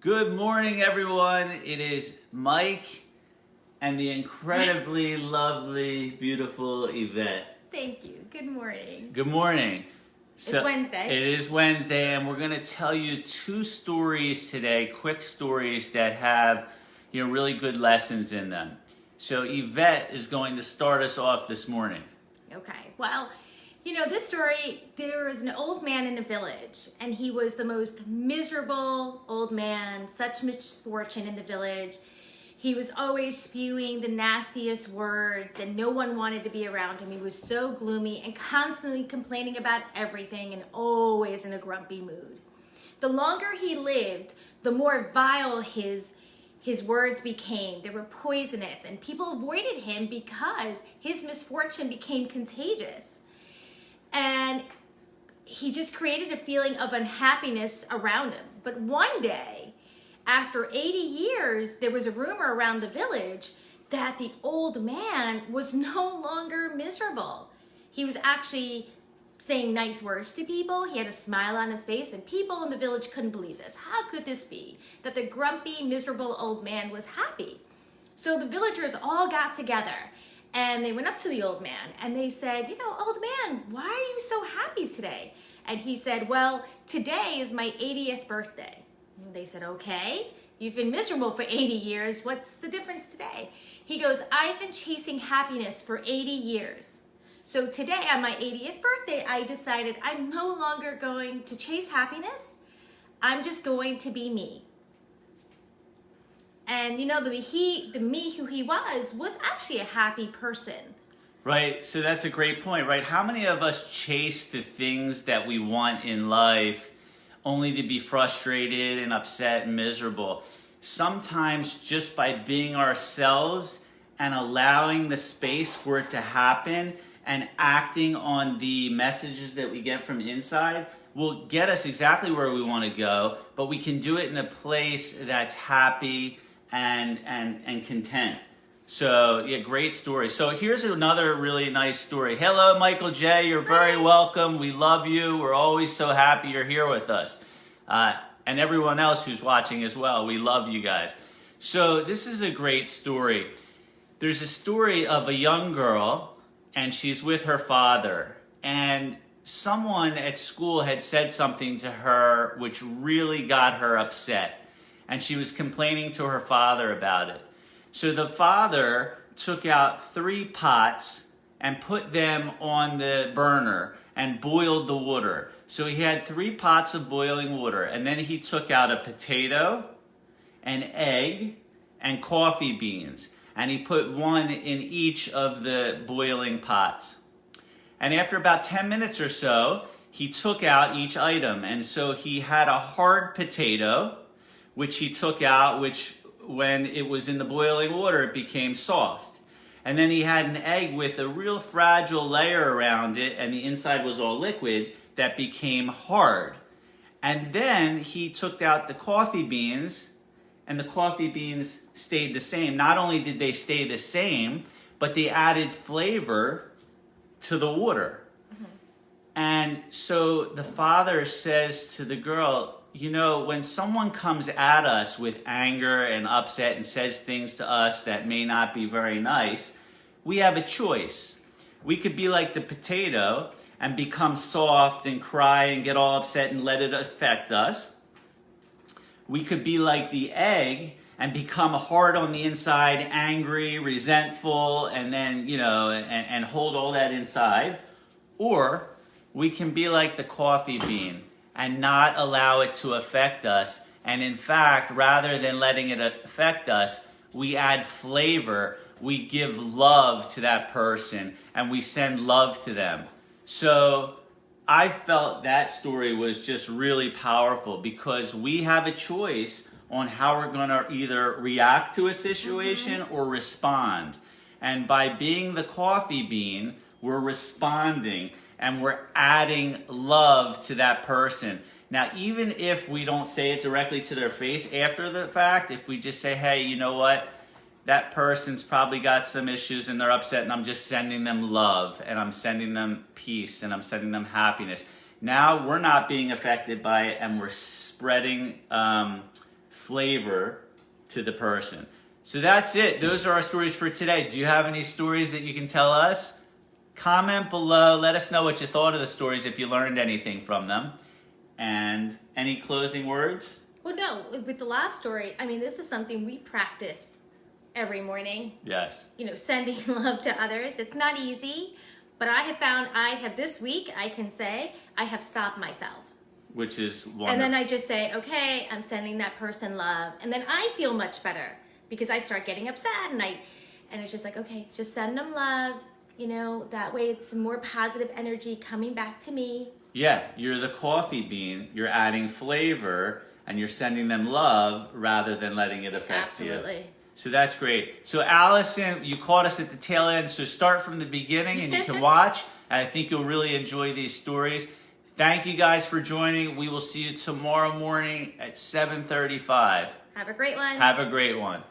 Good morning, everyone. It is Mike and the incredibly lovely, beautiful Yvette. Thank you. Good morning. Good morning. It's Wednesday. It is Wednesday, and we're going to tell you two stories today, quick stories that have, really good lessons in them. So Yvette is going to start us off this morning. Okay. Well, this story, there was an old man in a village, and he was the most miserable old man, such misfortune in the village. He was always spewing the nastiest words, and no one wanted to be around him. He was so gloomy and constantly complaining about everything and always in a grumpy mood. The longer he lived, the more vile his words became. They were poisonous, and people avoided him because his misfortune became contagious. And he just created a feeling of unhappiness around him. But one day, after 80 years, there was a rumor around the village that the old man was no longer miserable. He was actually saying nice words to people. He had a smile on his face, and people in the village couldn't believe this. How could this be? That the grumpy, miserable old man was happy. So the villagers all got together, and they went up to the old man, and they said, old man, why are you so happy today? And he said, well, today is my 80th birthday. And they said, okay, you've been miserable for 80 years. What's the difference today? He goes, I've been chasing happiness for 80 years. So today, on my 80th birthday, I decided I'm no longer going to chase happiness. I'm just going to be me. And the me who he was actually a happy person. Right, so that's a great point, right? How many of us chase the things that we want in life only to be frustrated and upset and miserable? Sometimes just by being ourselves and allowing the space for it to happen and acting on the messages that we get from inside will get us exactly where we want to go, but we can do it in a place that's happy and content. So, yeah, great story. So here's another really nice story. Hello, Michael J. You're very welcome. We love you. We're always so happy you're here with us. And everyone else who's watching as well. We love you guys. So this is a great story. There's a story of a young girl, and she's with her father. And someone at school had said something to her which really got her upset. And she was complaining to her father about it. So the father took out 3 pots and put them on the burner and boiled the water. So he had 3 pots of boiling water, and then he took out a potato, an egg, and coffee beans, and he put one in each of the boiling pots. And after about 10 minutes or so, he took out each item, and so he had a hard potato, which he took out, which when it was in the boiling water, it became soft. And then he had an egg with a real fragile layer around it, and the inside was all liquid, that became hard. And then he took out the coffee beans, and the coffee beans stayed the same. Not only did they stay the same, but they added flavor to the water. Mm-hmm. And so the father says to the girl, when someone comes at us with anger and upset and says things to us that may not be very nice, we have a choice. We could be like the potato and become soft and cry and get all upset and let it affect us. We could be like the egg and become hard on the inside, angry, resentful, and then, and hold all that inside. Or we can be like the coffee bean and not allow it to affect us. And in fact, rather than letting it affect us, we add flavor, we give love to that person, and we send love to them. So I felt that story was just really powerful because we have a choice on how we're going to either react to a situation or respond. And by being the coffee bean, we're responding and we're adding love to that person. Now, even if we don't say it directly to their face after the fact, if we just say, hey, you know what? That person's probably got some issues and they're upset, and I'm just sending them love, and I'm sending them peace, and I'm sending them happiness. Now we're not being affected by it, and we're spreading flavor to the person. So that's it. Those are our stories for today. Do you have any stories that you can tell us? Comment below. Let us know what you thought of the stories, if you learned anything from them. And any closing words? Well, no, with the last story, I mean, this is something we practice every morning. Yes. You know, sending love to others. It's not easy, but I have found this week, I can say, I have stopped myself. Which is wonderful. And then I just say, okay, I'm sending that person love. And then I feel much better because I start getting upset and it's just like, okay, just send them love. You know, that way it's more positive energy coming back to me. Yeah, you're the coffee bean. You're adding flavor and you're sending them love rather than letting it affect you. Absolutely. So that's great. So Allison, you caught us at the tail end. So start from the beginning and you can watch. And I think you'll really enjoy these stories. Thank you guys for joining. We will see you tomorrow morning at 7:35. Have a great one. Have a great one.